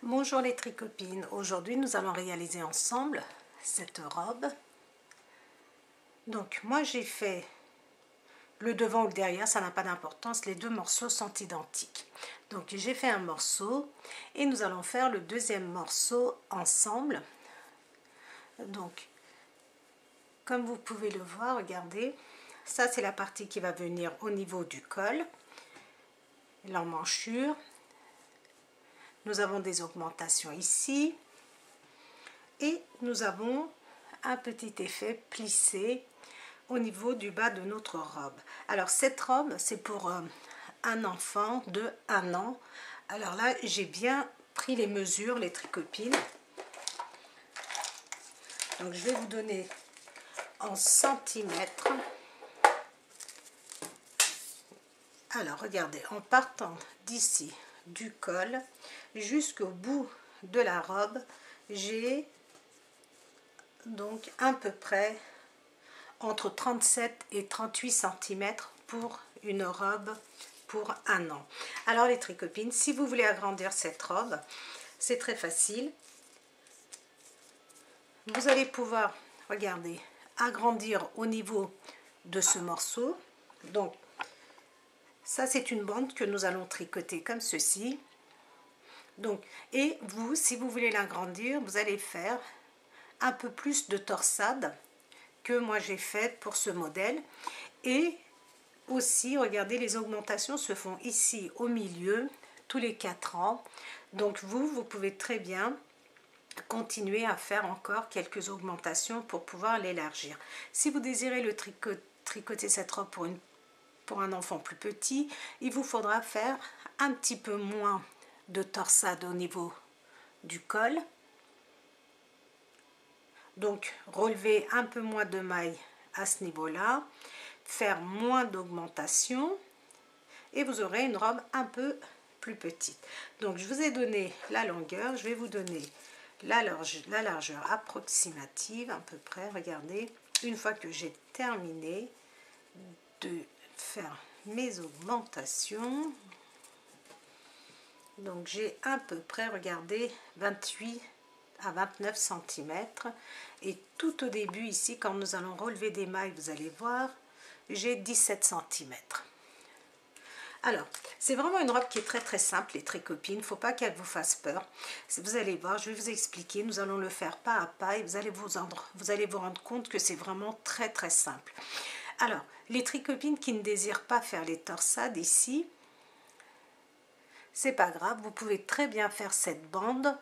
Bonjour les tricopines, aujourd'hui nous allons réaliser ensemble cette robe. Donc moi j'ai fait le devant ou le derrière, ça n'a pas d'importance, les deux morceaux sont identiques. Donc j'ai fait un morceau et nous allons faire le deuxième morceau ensemble. Donc comme vous pouvez le voir, regardez, ça c'est la partie qui va venir au niveau du col, l'emmanchure. Nous avons des augmentations ici et nous avons un petit effet plissé au niveau du bas de notre robe. Alors cette robe c'est pour un enfant de 1 an. Alors là j'ai bien pris les mesures, les tricopines. Donc je vais vous donner en centimètres. Alors regardez, en partant d'ici du col jusqu'au bout de la robe, j'ai donc à peu près entre 37 et 38 cm pour une robe pour 1 an. Alors les tricopines, si vous voulez agrandir cette robe, c'est très facile. Vous allez pouvoir, regardez, agrandir au niveau de ce morceau. Donc ça c'est une bande que nous allons tricoter comme ceci. Donc, et vous, si vous voulez l'agrandir, vous allez faire un peu plus de torsade que moi j'ai fait pour ce modèle. Et aussi, regardez, les augmentations se font ici au milieu tous les 4 ans. Donc vous pouvez très bien continuer à faire encore quelques augmentations pour pouvoir l'élargir. Si vous désirez le tricoter cette robe pour un enfant plus petit, il vous faudra faire un petit peu moins de torsade au niveau du col. Donc relever un peu moins de mailles à ce niveau-là, faire moins d'augmentation et vous aurez une robe un peu plus petite. Donc je vous ai donné la longueur, je vais vous donner la largeur approximative à peu près. Regardez, une fois que j'ai terminé de faire mes augmentations, donc j'ai à peu près, regardez, 28 à 29 cm. Et tout au début ici, quand nous allons relever des mailles, vous allez voir, j'ai 17 cm. Alors, c'est vraiment une robe qui est très simple, les tricopines. Il ne faut pas qu'elle vous fasse peur. Vous allez voir, je vais vous expliquer. Nous allons le faire pas à pas et vous allez vous rendre compte que c'est vraiment très simple. Alors, les tricopines qui ne désirent pas faire les torsades ici, c'est pas grave. Vous pouvez très bien faire cette bande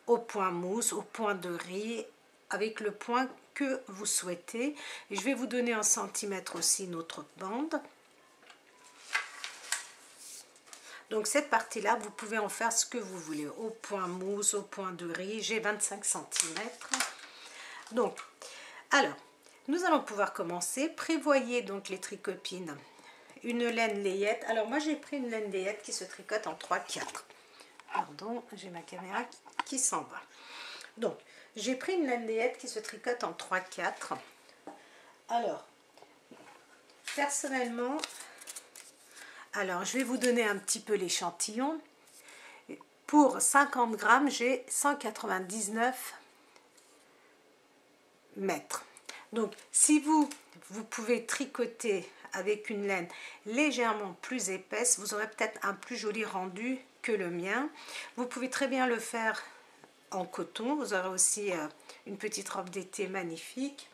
au point mousse, au point de riz, avec le point que vous souhaitez. Et je vais vous donner en centimètres aussi notre bande. Donc cette partie-là, vous pouvez en faire ce que vous voulez, au point mousse, au point de riz. J'ai 25 cm. Donc, alors, nous allons pouvoir commencer. Prévoyez donc les tricopines une laine layette. Alors moi j'ai pris une laine layette qui se tricote en 3/4. Pardon, j'ai ma caméra qui s'en va. Donc, j'ai pris une laine layette qui se tricote en 3/4. Alors, personnellement, alors je vais vous donner un petit peu l'échantillon. Pour 50 grammes, j'ai 199 mètres. Donc, si vous pouvez tricoter avec une laine légèrement plus épaisse, vous aurez peut-être un plus joli rendu que le mien. Vous pouvez très bien le faire en coton, vous aurez aussi une petite robe d'été magnifique.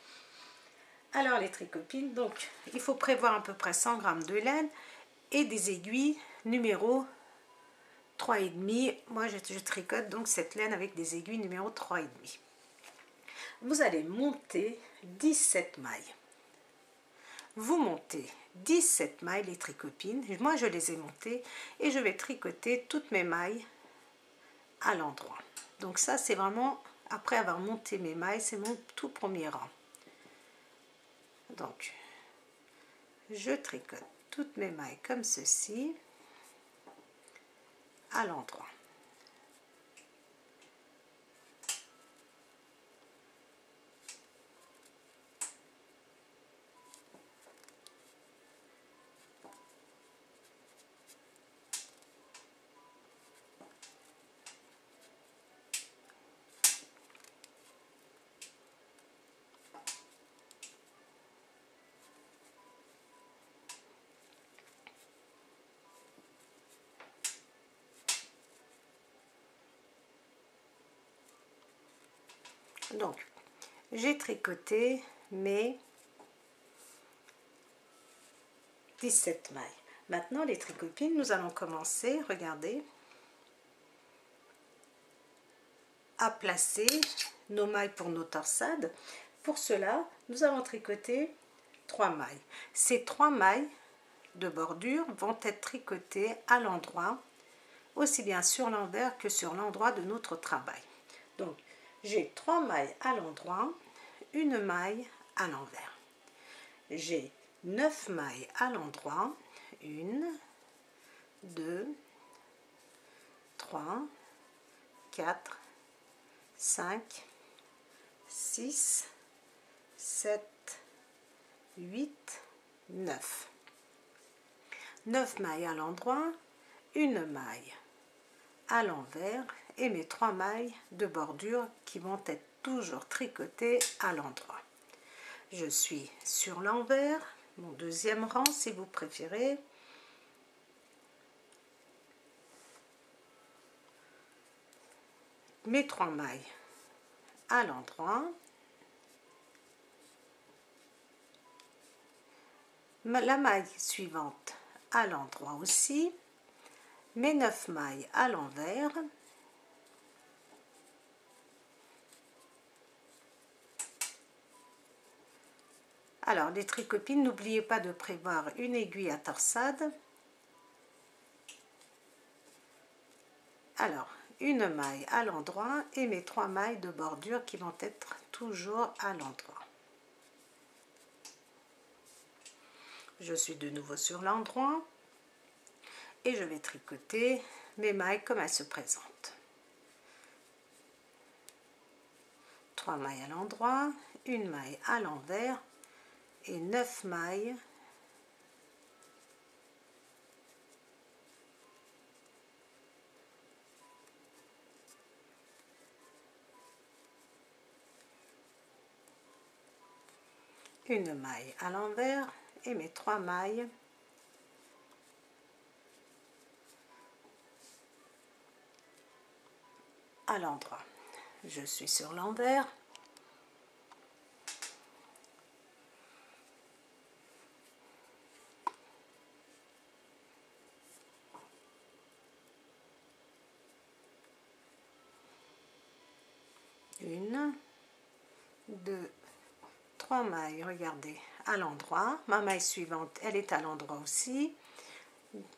Alors les tricopines, donc il faut prévoir à peu près 100 grammes de laine et des aiguilles numéro 3,5. Moi je tricote donc cette laine avec des aiguilles numéro 3,5. Vous allez monter 17 mailles. Vous montez 17 mailles les tricopines. Moi je les ai montées et je vais tricoter toutes mes mailles à l'endroit. Donc ça c'est vraiment après avoir monté mes mailles, c'est mon tout premier rang. Donc je tricote toutes mes mailles comme ceci à l'endroit. Donc, j'ai tricoté mes 17 mailles. Maintenant, les tricopines, nous allons commencer, regardez, à placer nos mailles pour nos torsades. Pour cela, nous allons tricoter 3 mailles. Ces 3 mailles de bordure vont être tricotées à l'endroit, aussi bien sur l'envers que sur l'endroit de notre travail. Donc, j'ai 3 mailles à l'endroit, une maille à l'envers. J'ai 9 mailles à l'endroit, 1, 2, 3, 4, 5, 6, 7, 8, 9. 9 mailles à l'endroit, une maille à l'envers et mes 3 mailles de bordure qui vont être toujours tricotées à l'endroit. Je suis sur l'envers, mon deuxième rang si vous préférez. Mes 3 mailles à l'endroit. La maille suivante à l'endroit aussi. Mes 9 mailles à l'envers. Alors, les tricopines, n'oubliez pas de prévoir une aiguille à torsade. Alors, une maille à l'endroit et mes 3 mailles de bordure qui vont être toujours à l'endroit. Je suis de nouveau sur l'endroit et je vais tricoter mes mailles comme elles se présentent. 3 mailles à l'endroit, une maille à l'envers et 9 mailles une maille à l'envers et mes 3 mailles à l'endroit. Je suis sur l'envers. Une, 2, 3 mailles, regardez, à l'endroit. Ma maille suivante, elle est à l'endroit aussi.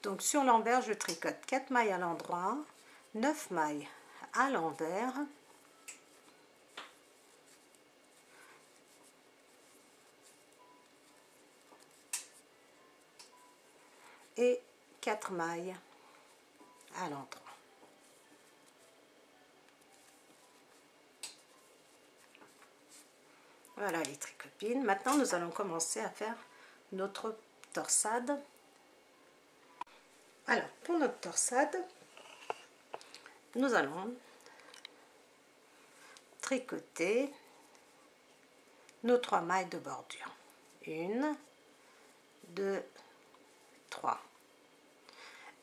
Donc sur l'envers, je tricote 4 mailles à l'endroit, 9 mailles à l'envers. Et 4 mailles à l'endroit. Voilà les tricopines. Maintenant, nous allons commencer à faire notre torsade. Alors, pour notre torsade, nous allons tricoter nos 3 mailles de bordure. 1, 2, 3.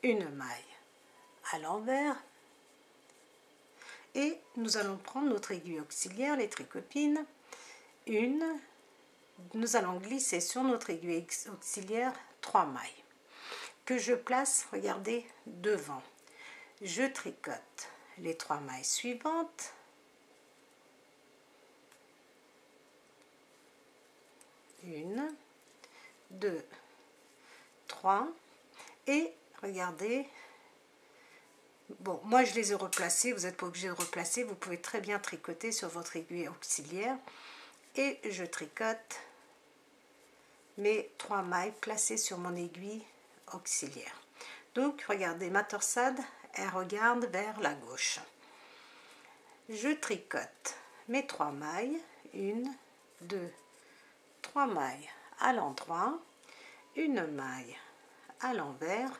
Une maille à l'envers. Et nous allons prendre notre aiguille auxiliaire, les tricopines. Nous allons glisser sur notre aiguille auxiliaire 3 mailles que je place, regardez, devant. Je tricote les 3 mailles suivantes. Une, 2, 3 et regardez, bon, moi je les ai replacés, vous n'êtes pas obligé de replacer, vous pouvez très bien tricoter sur votre aiguille auxiliaire et je tricote mes 3 mailles placées sur mon aiguille auxiliaire. Donc regardez, ma torsade, elle regarde vers la gauche. Je tricote mes 3 mailles, 1, 2, 3 mailles à l'endroit, une maille à l'envers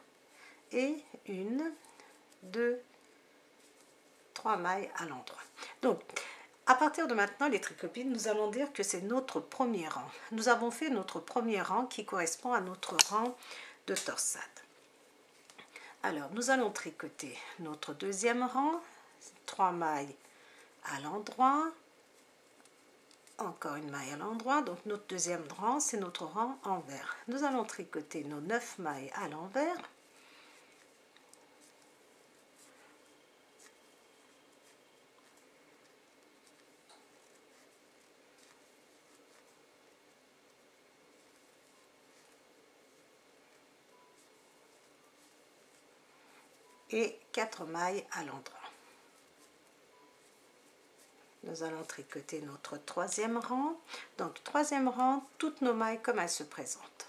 et 1, 2, 3 mailles à l'endroit. Donc, à partir de maintenant, les tricopines, nous allons dire que c'est notre premier rang. Nous avons fait notre premier rang qui correspond à notre rang de torsade. Alors, nous allons tricoter notre deuxième rang, 3 mailles à l'endroit, encore une maille à l'endroit. Donc notre deuxième rang, c'est notre rang envers. Nous allons tricoter nos 9 mailles à l'envers. Et 4 mailles à l'endroit. Nous allons tricoter notre troisième rang. Donc troisième rang, toutes nos mailles comme elles se présentent.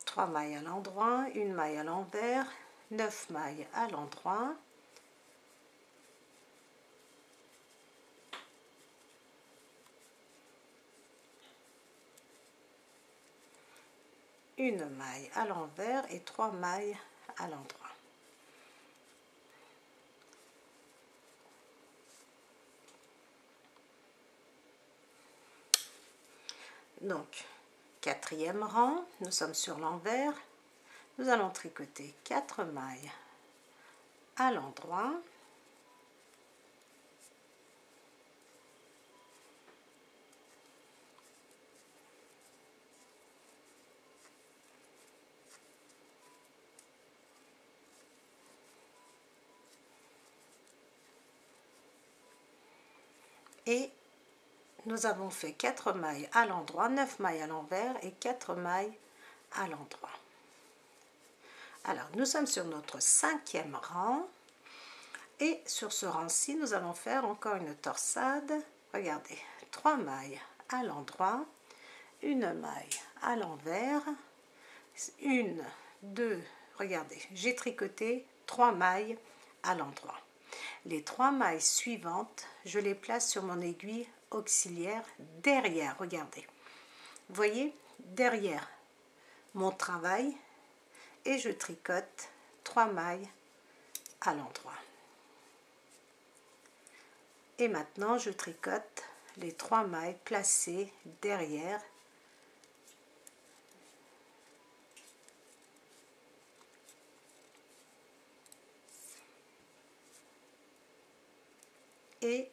Trois mailles à l'endroit, une maille à l'envers, 9 mailles à l'endroit. Une maille à l'envers et 3 mailles à l'endroit. Donc, quatrième rang, nous sommes sur l'envers. Nous allons tricoter 4 mailles à l'endroit. Et nous avons fait 4 mailles à l'endroit, 9 mailles à l'envers et 4 mailles à l'endroit. Alors, nous sommes sur notre cinquième rang. Et sur ce rang-ci, nous allons faire encore une torsade. Regardez, 3 mailles à l'endroit, une maille à l'envers, une, deux, regardez, j'ai tricoté 3 mailles à l'endroit. Les 3 mailles suivantes, je les place sur mon aiguille auxiliaire derrière, regardez. Vous voyez, derrière mon travail, et je tricote 3 mailles à l'endroit. Et maintenant, je tricote les 3 mailles placées derrière et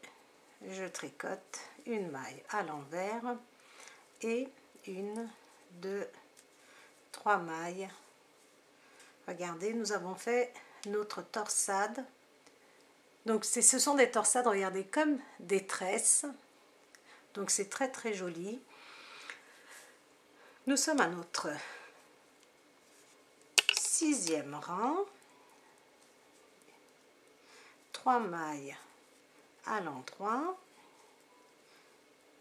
je tricote une maille à l'envers et une, deux, 3 mailles. Regardez, nous avons fait notre torsade. Donc ce sont des torsades, regardez, comme des tresses. Donc c'est très très joli. Nous sommes à notre sixième rang. 3 mailles à l'endroit,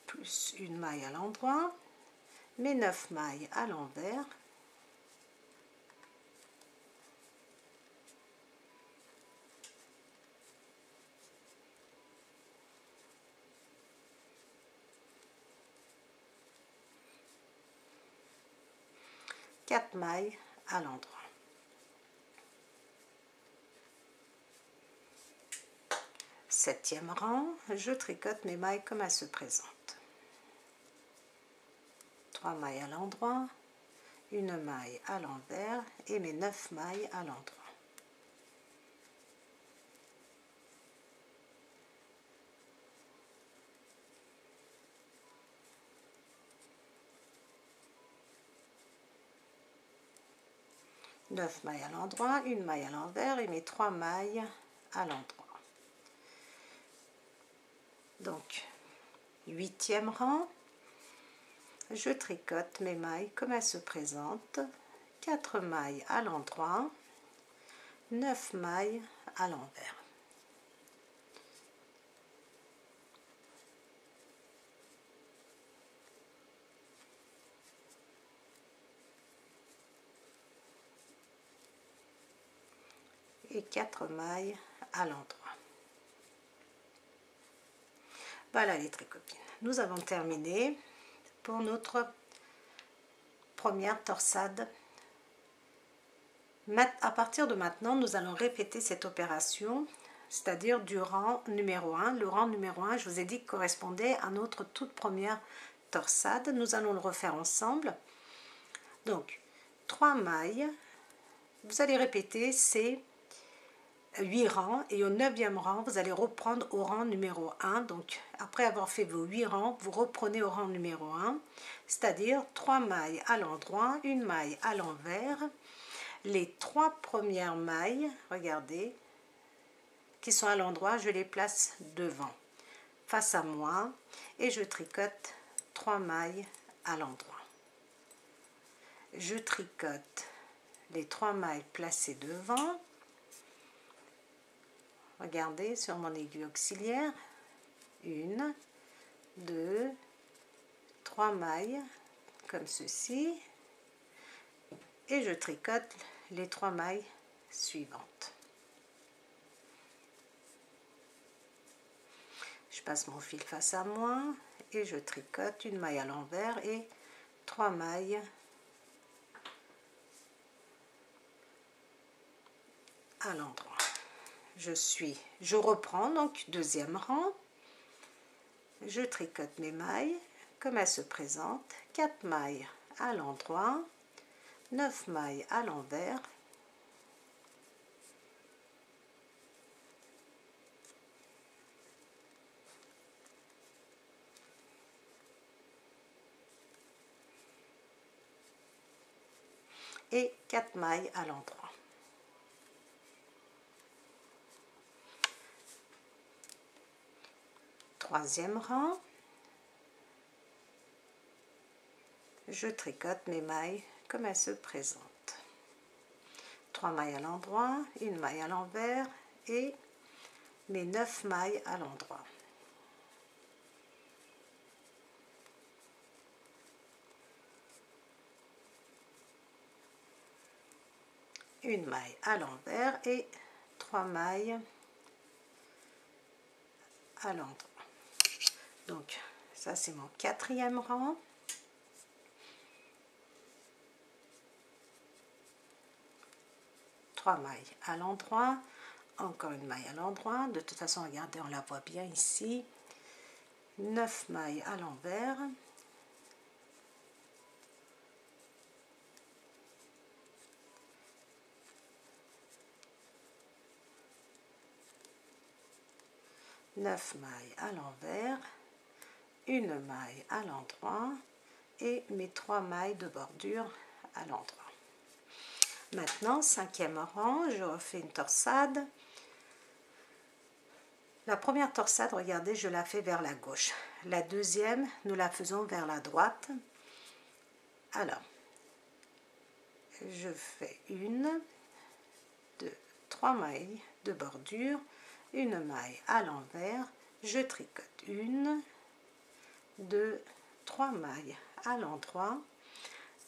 plus une maille à l'endroit, mes 9 mailles à l'envers. Quatre mailles à l'endroit. Septième rang, je tricote mes mailles comme elles se présentent. 3 mailles à l'endroit, une maille à l'envers et mes 9 mailles à l'endroit. Neuf mailles à l'endroit, une maille à l'envers et mes 3 mailles à l'endroit. Donc, huitième rang, je tricote mes mailles comme elles se présentent, 4 mailles à l'endroit, 9 mailles à l'envers. Et 4 mailles à l'endroit. Voilà les tricopines, nous avons terminé pour notre première torsade. À partir de maintenant, nous allons répéter cette opération, c'est-à-dire du rang numéro 1. Le rang numéro 1, je vous ai dit, correspondait à notre toute première torsade. Nous allons le refaire ensemble. Donc, 3 mailles, vous allez répéter, c'est 8 rangs, et au 9e rang vous allez reprendre au rang numéro 1. Donc après avoir fait vos 8 rangs, vous reprenez au rang numéro 1, c'est-à-dire 3 mailles à l'endroit, une maille à l'envers. Les 3 premières mailles, regardez, qui sont à l'endroit, je les place devant, face à moi, et je tricote 3 mailles à l'endroit. Je tricote les 3 mailles placées devant. Regardez sur mon aiguille auxiliaire, 1, 2, 3 mailles comme ceci, et je tricote les 3 mailles suivantes. Je passe mon fil face à moi et je tricote une maille à l'envers et 3 mailles à l'endroit. Je reprends donc 2e rang, je tricote mes mailles comme elles se présentent, 4 mailles à l'endroit, 9 mailles à l'envers, et 4 mailles à l'endroit. Troisième rang, je tricote mes mailles comme elles se présentent. 3 mailles à l'endroit, une maille à l'envers et mes 9 mailles à l'endroit. Une maille à l'envers et 3 mailles à l'endroit. Donc ça c'est mon 4e rang. Trois mailles à l'endroit, encore une maille à l'endroit. De toute façon, regardez, on la voit bien ici. 9 mailles à l'envers. Neuf mailles à l'envers, une maille à l'endroit et mes 3 mailles de bordure à l'endroit. Maintenant, 5e rang, je refais une torsade. La première torsade, regardez, je la fais vers la gauche. La deuxième, nous la faisons vers la droite. Alors, je fais 1, 2, 3 mailles de bordure, une maille à l'envers, je tricote 1, 2, 3 mailles à l'endroit,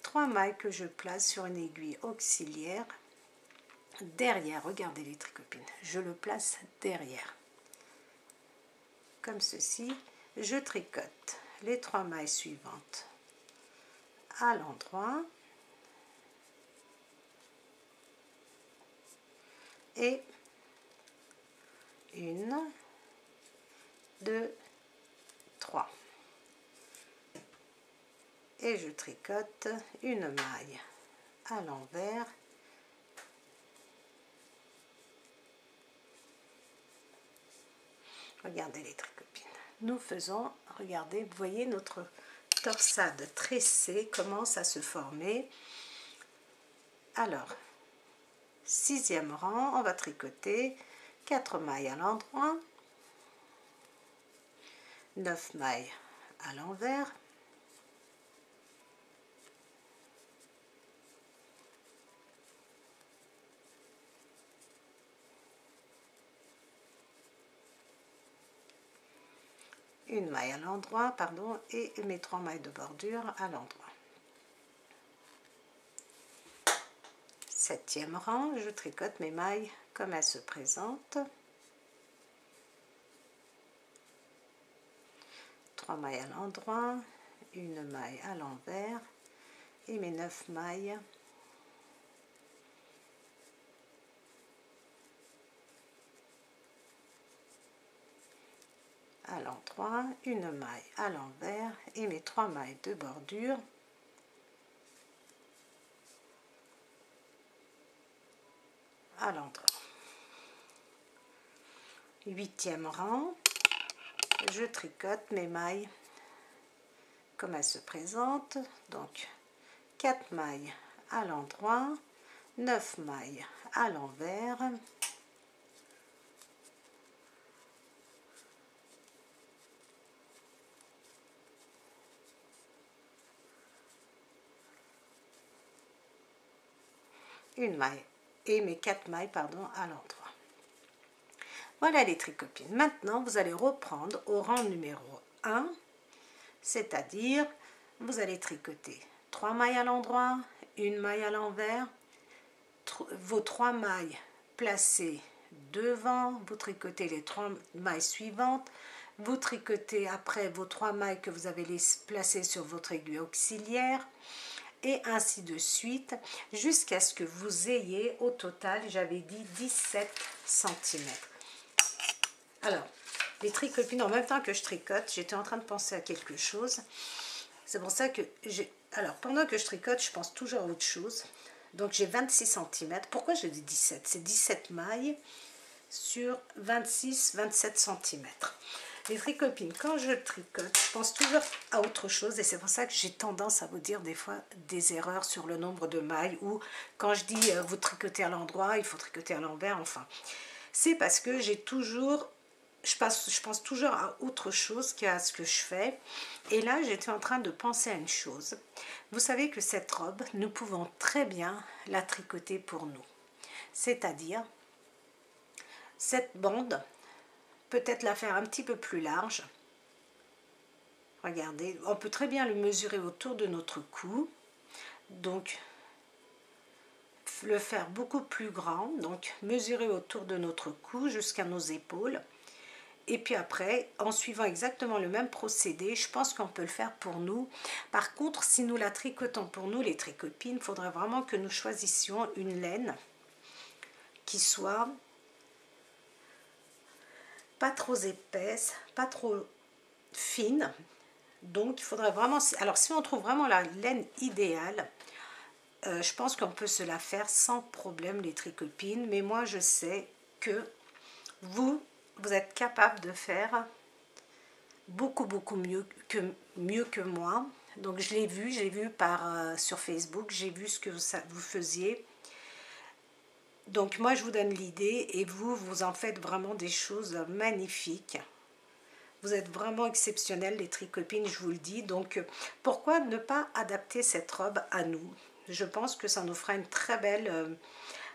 3 mailles que je place sur une aiguille auxiliaire derrière. Regardez les tricopines, je le place derrière comme ceci. Je tricote les 3 mailles suivantes à l'endroit et 1, 2, 3 et je tricote une maille à l'envers, regardez les tricopines, nous faisons, regardez, vous voyez notre torsade tressée commence à se former. Alors 6e rang, on va tricoter 4 mailles à l'endroit, 9 mailles à l'envers, une maille à l'endroit, pardon, et mes 3 mailles de bordure à l'endroit. 7e rang, je tricote mes mailles comme elles se présentent. 3 mailles à l'endroit, une maille à l'envers et mes 9 mailles à l'endroit, une maille à l'envers et mes 3 mailles de bordure à l'endroit. 8e rang, je tricote mes mailles comme elles se présentent. Donc 4 mailles à l'endroit, 9 mailles à l'envers, une maille et mes 4 mailles pardon à l'endroit. Voilà les tricopines. Maintenant vous allez reprendre au rang numéro 1, c'est-à-dire vous allez tricoter 3 mailles à l'endroit, une maille à l'envers, vos 3 mailles placées devant, vous tricotez les 3 mailles suivantes, vous tricotez après vos 3 mailles que vous avez placées sur votre aiguille auxiliaire, et ainsi de suite jusqu'à ce que vous ayez au total, j'avais dit 17 cm. Alors, les tricopines, en même temps que je tricote, j'étais en train de penser à quelque chose. C'est pour ça que alors pendant que je tricote, je pense toujours à autre chose. Donc j'ai 26 cm. Pourquoi je dis 17? C'est 17 mailles sur 26-27 cm. Les tricopines, quand je tricote, je pense toujours à autre chose et c'est pour ça que j'ai tendance à vous dire des fois des erreurs sur le nombre de mailles, ou quand je dis vous tricotez à l'endroit, il faut tricoter à l'envers, enfin. C'est parce que j'ai toujours, je pense toujours à autre chose qu'à ce que je fais. Et là, j'étais en train de penser à une chose. Vous savez que cette robe, nous pouvons très bien la tricoter pour nous. C'est-à-dire, cette bande, peut-être la faire un petit peu plus large. Regardez, on peut très bien le mesurer autour de notre cou. Donc, le faire beaucoup plus grand. Donc, mesurer autour de notre cou jusqu'à nos épaules. Et puis après, en suivant exactement le même procédé, je pense qu'on peut le faire pour nous. Par contre, si nous la tricotons pour nous, les tricopines, il faudrait vraiment que nous choisissions une laine qui soit pas trop épaisse, pas trop fine. Donc il faudrait vraiment, alors si on trouve vraiment la laine idéale, je pense qu'on peut se la faire sans problème, les tricopines. Mais moi je sais que vous êtes capable de faire beaucoup mieux que moi. Donc j'ai vu sur Facebook, j'ai vu ce que vous faisiez. Donc moi je vous donne l'idée et vous en faites vraiment des choses magnifiques. Vous êtes vraiment exceptionnels, les tricopines, je vous le dis. Donc pourquoi ne pas adapter cette robe à nous? Je pense que ça nous fera une très belle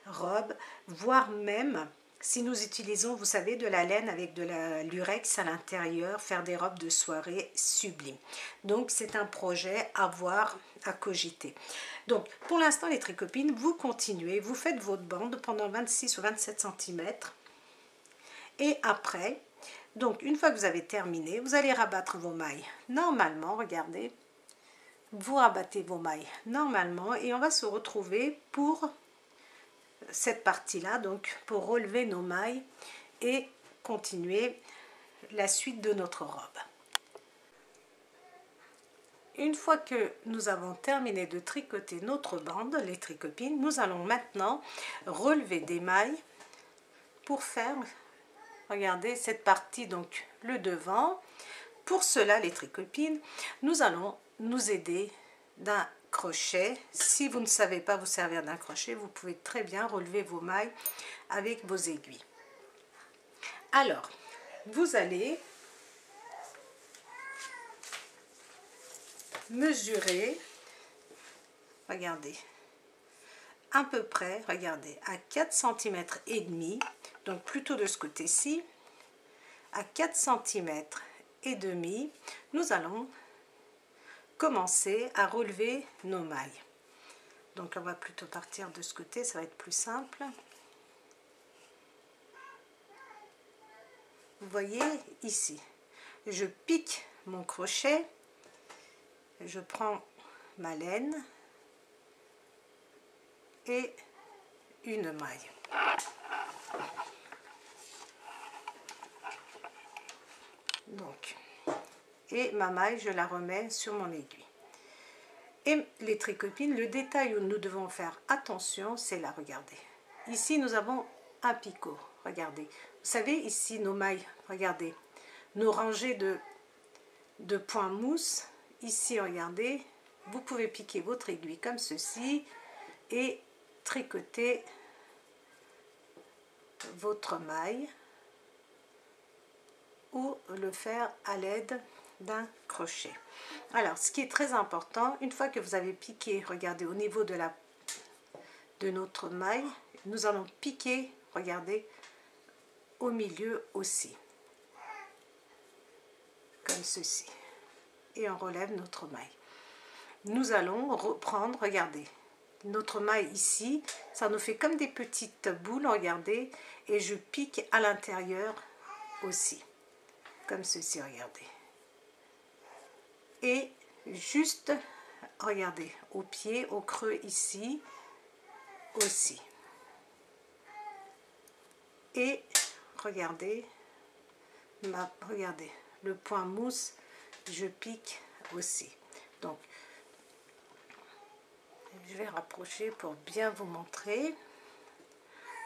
robe, voire même si nous utilisons, vous savez, de la laine avec de la lurex à l'intérieur, faire des robes de soirée sublimes. Donc c'est un projet à voir, à cogiter. Donc pour l'instant les tricopines, vous continuez, vous faites votre bande pendant 26 ou 27 cm. Et après, donc une fois que vous avez terminé, vous allez rabattre vos mailles normalement, regardez. Vous rabattez vos mailles normalement et on va se retrouver pour cette partie-là, donc pour relever nos mailles et continuer la suite de notre robe. Une fois que nous avons terminé de tricoter notre bande, les tricopines, nous allons maintenant relever des mailles pour faire, regardez, cette partie, donc le devant. Pour cela, les tricopines, nous allons nous aider d'un crochet. Si vous ne savez pas vous servir d'un crochet, vous pouvez très bien relever vos mailles avec vos aiguilles. Alors, vous allez mesurer, regardez, à peu près, regardez, à 4 cm et demi, donc plutôt de ce côté-ci, à 4 cm et demi, nous allons commencer à relever nos mailles. Donc on va plutôt partir de ce côté, ça va être plus simple. Vous voyez ici, je pique mon crochet, je prends ma laine et une maille. Donc, et ma maille, je la remets sur mon aiguille. Et les tricopines, le détail où nous devons faire attention, c'est là, regardez. Ici, nous avons un picot. regardez. Vous savez, ici, nos mailles, regardez, nos rangées de points mousse. Ici, regardez, vous pouvez piquer votre aiguille comme ceci et tricoter votre maille ou le faire à l'aide d'un crochet. Alors, ce qui est très important, une fois que vous avez piqué, regardez, au niveau de notre maille, nous allons piquer, regardez, au milieu aussi, comme ceci, et on relève notre maille. Nous allons reprendre, regardez, notre maille ici, ça nous fait comme des petites boules, regardez, et je pique à l'intérieur aussi, comme ceci, regardez. Et juste, regardez, au pied, au creux ici, aussi. Et regardez, regardez, le point mousse, je pique aussi. Donc, je vais rapprocher pour bien vous montrer.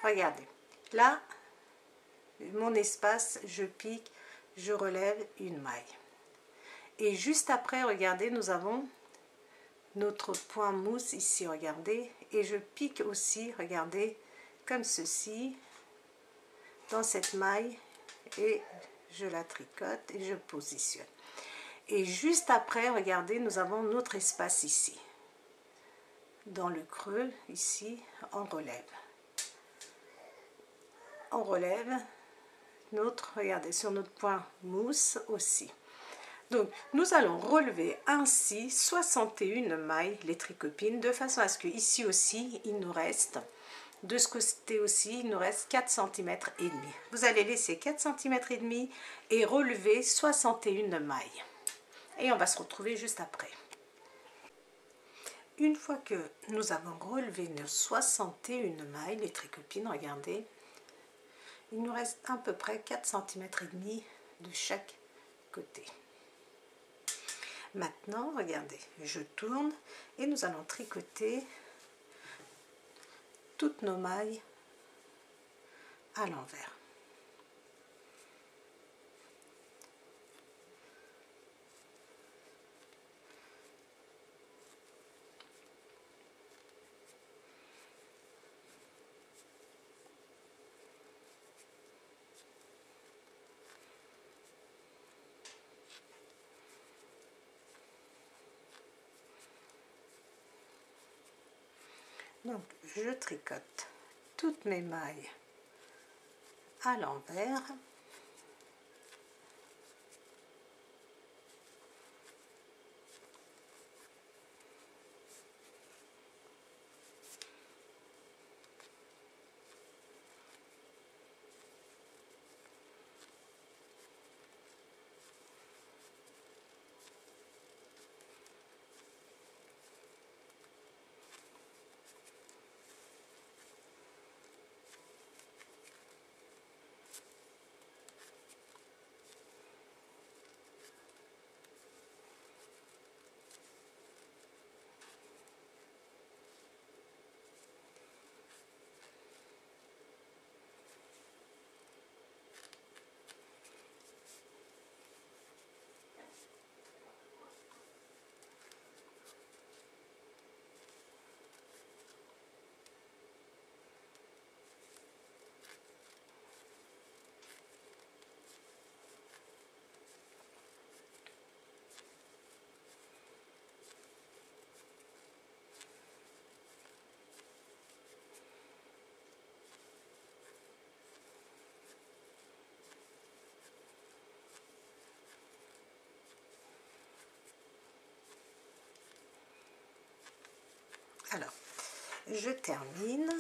Regardez, là, mon espace, je pique, je relève une maille. Et juste après, regardez, nous avons notre point mousse ici, regardez, et je pique aussi, regardez, comme ceci, dans cette maille, et je la tricote et je positionne. Et juste après, regardez, nous avons notre espace ici. Dans le creux, ici, on relève. On relève notre, regardez, sur notre point mousse aussi. Donc, nous allons relever ainsi 61 mailles, les tricopines, de façon à ce que ici aussi, il nous reste, de ce côté aussi, il nous reste 4 cm et demi. Vous allez laisser 4 cm et demi et relever 61 mailles. Et on va se retrouver juste après. Une fois que nous avons relevé nos 61 mailles, les tricopines, regardez, il nous reste à peu près 4 cm et demi de chaque côté. Maintenant, regardez, je tourne et nous allons tricoter toutes nos mailles à l'envers. Donc, je tricote toutes mes mailles à l'envers. Alors, je termine.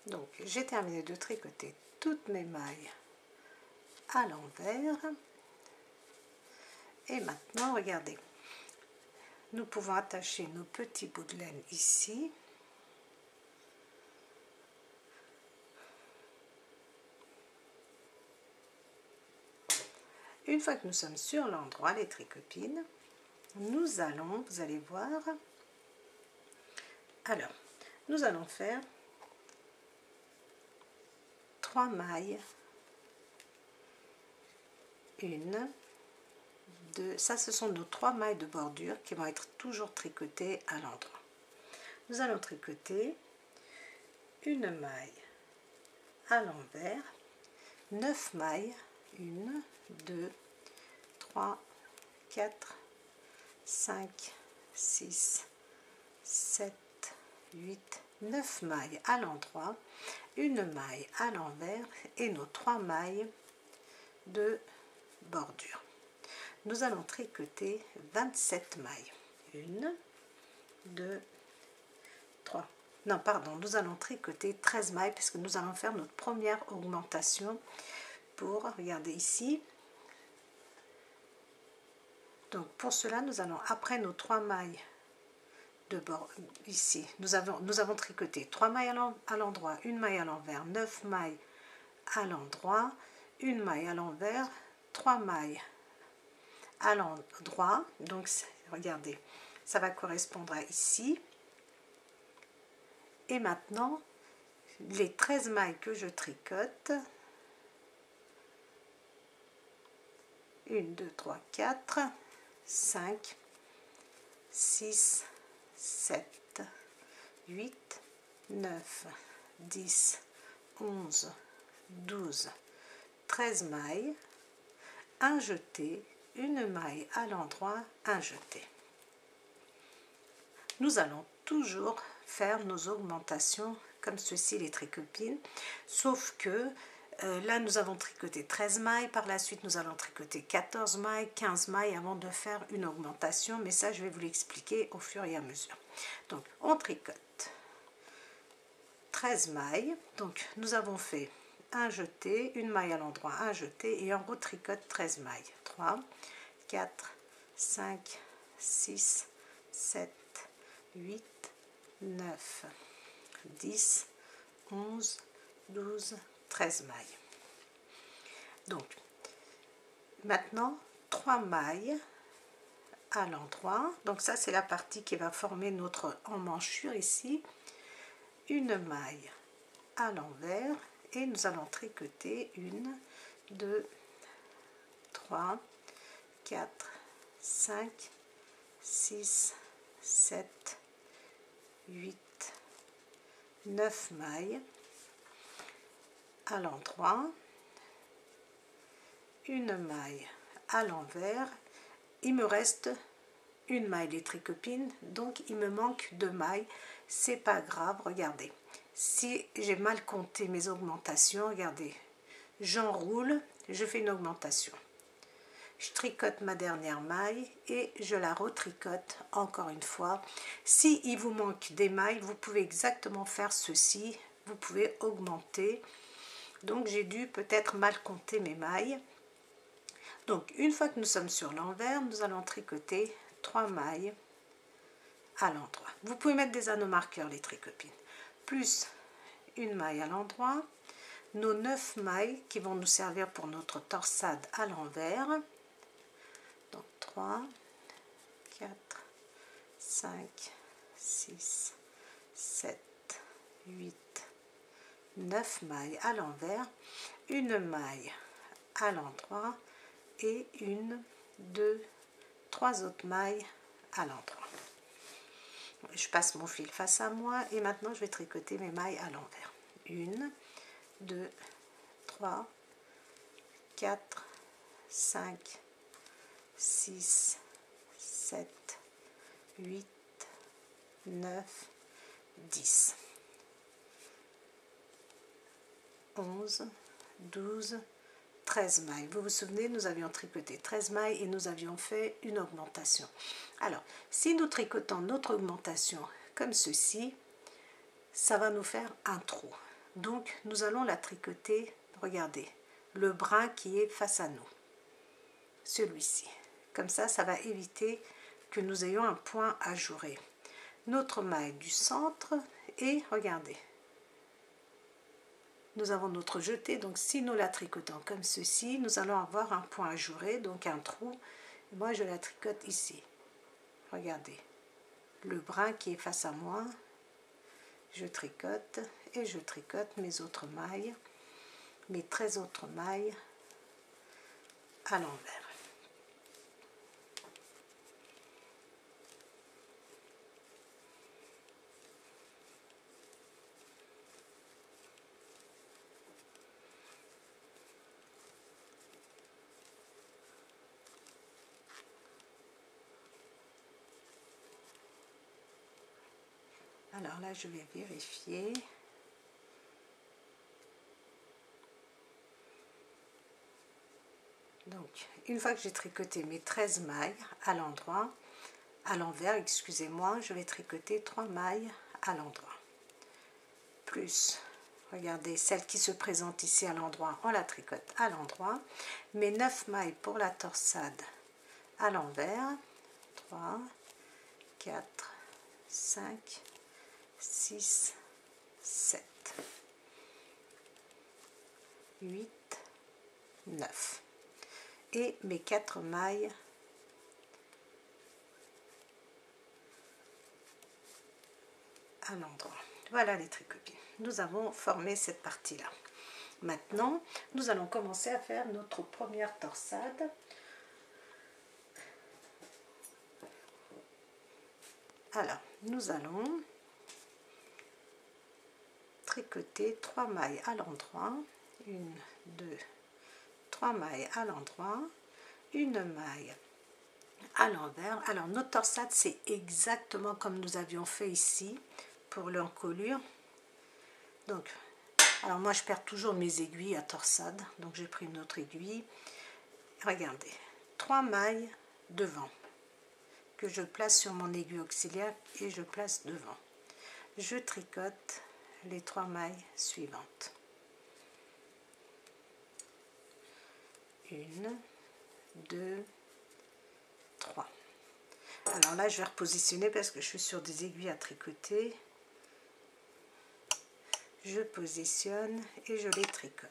Donc, j'ai terminé de tricoter toutes mes mailles à l'envers. Et maintenant, regardez, nous pouvons attacher nos petits bouts de laine ici. Une fois que nous sommes sur l'endroit, les tricopines, nous allons, vous allez voir, alors, nous allons faire 3 mailles, 1, 2, ça ce sont nos 3 mailles de bordure qui vont être toujours tricotées à l'endroit. Nous allons tricoter une maille à l'envers, 9 mailles, 1, 2, 3, 4, 5, 6, 7, 8, 9 mailles à l'endroit, une maille à l'envers et nos 3 mailles de bordure. Nous allons tricoter 27 mailles. 1, 2, 3. Non, pardon, nous allons tricoter 13 mailles parce que nous allons faire notre première augmentation pour, regardez ici. Donc pour cela, nous allons, après nos 3 mailles de bord, ici, nous avons tricoté 3 mailles à l'endroit, une maille à l'envers, 9 mailles à l'endroit, une maille à l'envers, 3 mailles à l'endroit. Donc regardez, ça va correspondre à ici. Et maintenant, les 13 mailles que je tricote, 1, 2, 3, 4, 5, 6, 7, 8, 9, 10, 11, 12, 13 mailles, un jeté, une maille à l'endroit, un jeté. Nous allons toujours faire nos augmentations comme ceci, les tricopines, sauf que là nous avons tricoté 13 mailles, par la suite nous allons tricoter 14 mailles, 15 mailles avant de faire une augmentation, mais ça je vais vous l'expliquer au fur et à mesure. Donc on tricote 13 mailles, donc nous avons fait un jeté, une maille à l'endroit, un jeté, et on retricote 13 mailles. 3, 4, 5, 6, 7, 8, 9, 10, 11, 12, 13 mailles. Donc, maintenant, 3 mailles à l'endroit. Donc ça, c'est la partie qui va former notre emmanchure ici. Une maille à l'envers et nous allons tricoter 1, 2, 3, 4, 5, 6, 7, 8, 9 mailles à l'endroit, une maille à l'envers. Il me reste une maille des tricopines, donc il me manque 2 mailles. C'est pas grave, regardez. Si j'ai mal compté mes augmentations, regardez, j'enroule, je fais une augmentation. Je tricote ma dernière maille et je la retricote encore une fois. Si il vous manque des mailles, vous pouvez exactement faire ceci. Vous pouvez augmenter. Donc j'ai dû peut-être mal compter mes mailles. Donc une fois que nous sommes sur l'envers, nous allons tricoter 3 mailles à l'endroit. Vous pouvez mettre des anneaux marqueurs, les tricopines, plus une maille à l'endroit, nos 9 mailles qui vont nous servir pour notre torsade à l'envers. Donc 3, 4, 5, 6, 7, 8, 9 mailles à l'envers, une maille à l'endroit et 1, 2, 3 autres mailles à l'endroit. Je passe mon fil face à moi et maintenant je vais tricoter mes mailles à l'envers. 1, 2, 3, 4, 5, 6, 7, 8, 9, 10, 11, 12, 13 mailles. Vous vous souvenez, nous avions tricoté 13 mailles et nous avions fait une augmentation. Alors, si nous tricotons notre augmentation comme ceci, ça va nous faire un trou. Donc, nous allons la tricoter, regardez, le brin qui est face à nous, celui-ci. Comme ça, ça va éviter que nous ayons un point ajouré. Notre maille du centre et regardez, nous avons notre jetée. Donc si nous la tricotons comme ceci, nous allons avoir un point ajouré, donc un trou. Et moi je la tricote ici. Regardez, le brin qui est face à moi, je tricote et je tricote mes autres mailles, mes 13 autres mailles à l'envers. Alors là, je vais vérifier. Donc, une fois que j'ai tricoté mes 13 mailles à l'endroit, à l'envers, excusez-moi, je vais tricoter 3 mailles à l'endroit. Plus, regardez, celle qui se présente ici à l'endroit, on la tricote à l'endroit. Mes 9 mailles pour la torsade à l'envers. 3, 4, 5, 6, 7, 8, 9. Et mes 4 mailles à l'endroit. Voilà les tricopines. Nous avons formé cette partie-là. Maintenant, nous allons commencer à faire notre première torsade. Alors, nous allons tricoter 3 mailles à l'endroit, 1, 2, 3 mailles à l'endroit, une maille à l'envers. Alors notre torsade, c'est exactement comme nous avions fait ici pour l'encolure. Donc, alors moi je perds toujours mes aiguilles à torsade, donc j'ai pris une autre aiguille. Regardez, 3 mailles devant que je place sur mon aiguille auxiliaire et je place devant. Je tricote les 3 mailles suivantes. 1, 2, 3. Alors là, je vais repositionner parce que je suis sur des aiguilles à tricoter. Je positionne et je les tricote.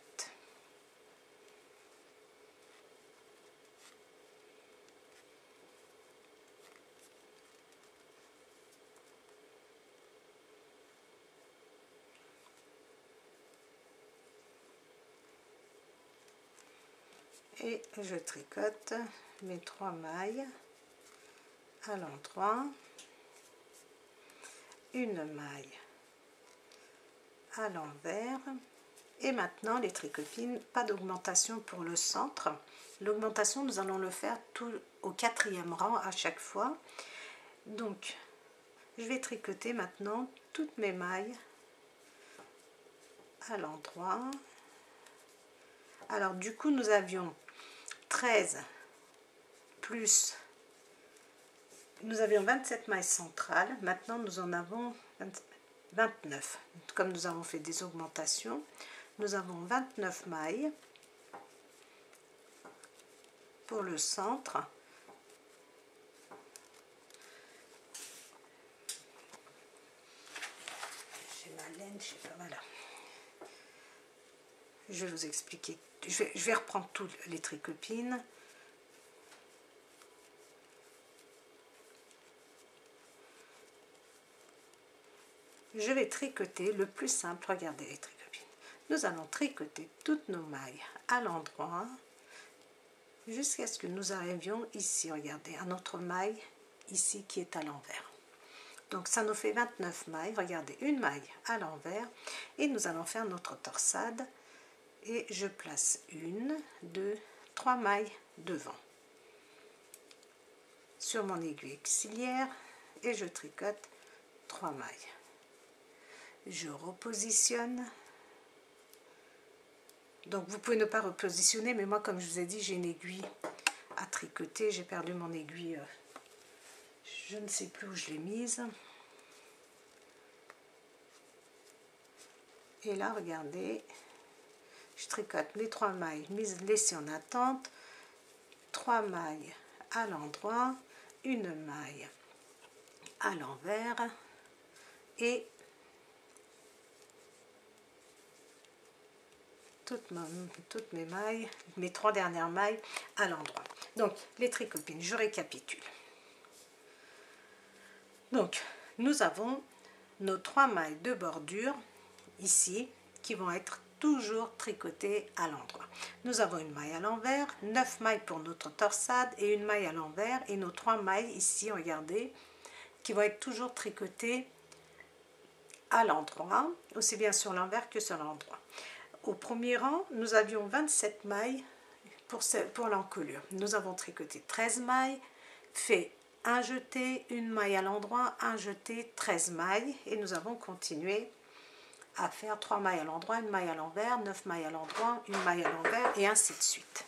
Et je tricote mes 3 mailles à l'endroit, une maille à l'envers. Et maintenant les tricopines, pas d'augmentation pour le centre. L'augmentation, nous allons le faire tout au 4e rang à chaque fois. Donc je vais tricoter maintenant toutes mes mailles à l'endroit. Alors du coup nous avions 13 plus, nous avions 27 mailles centrales, maintenant nous en avons 29. Comme nous avons fait des augmentations, nous avons 29 mailles pour le centre. J'ai ma laine, je sais pas, voilà. Je vais vous expliquer, je vais reprendre tous les tricopines. Je vais tricoter le plus simple, regardez les tricopines. Nous allons tricoter toutes nos mailles à l'endroit jusqu'à ce que nous arrivions ici, regardez, à notre maille ici qui est à l'envers. Donc ça nous fait 29 mailles, regardez, une maille à l'envers et nous allons faire notre torsade. Et je place 1, 2, 3 mailles devant sur mon aiguille auxiliaire et je tricote 3 mailles. Je repositionne. Donc vous pouvez ne pas repositionner, mais moi comme je vous ai dit, j'ai une aiguille à tricoter, j'ai perdu mon aiguille, je ne sais plus où je l'ai mise. Et là regardez, je tricote les 3 mailles laissées en attente, 3 mailles à l'endroit, une maille à l'envers et toutes mes mailles, mes 3 dernières mailles à l'endroit. Donc les tricopines, je récapitule. Donc nous avons nos 3 mailles de bordure ici qui vont être toujours tricotées à l'endroit. Nous avons une maille à l'envers, 9 mailles pour notre torsade et une maille à l'envers et nos 3 mailles ici, regardez, qui vont être toujours tricotées à l'endroit, aussi bien sur l'envers que sur l'endroit. Au premier rang, nous avions 27 mailles pour l'encolure. Nous avons tricoté 13 mailles, fait un jeté, une maille à l'endroit, un jeté, 13 mailles et nous avons continué à faire 3 mailles à l'endroit, une maille à l'envers, 9 mailles à l'endroit, une maille à l'envers et ainsi de suite.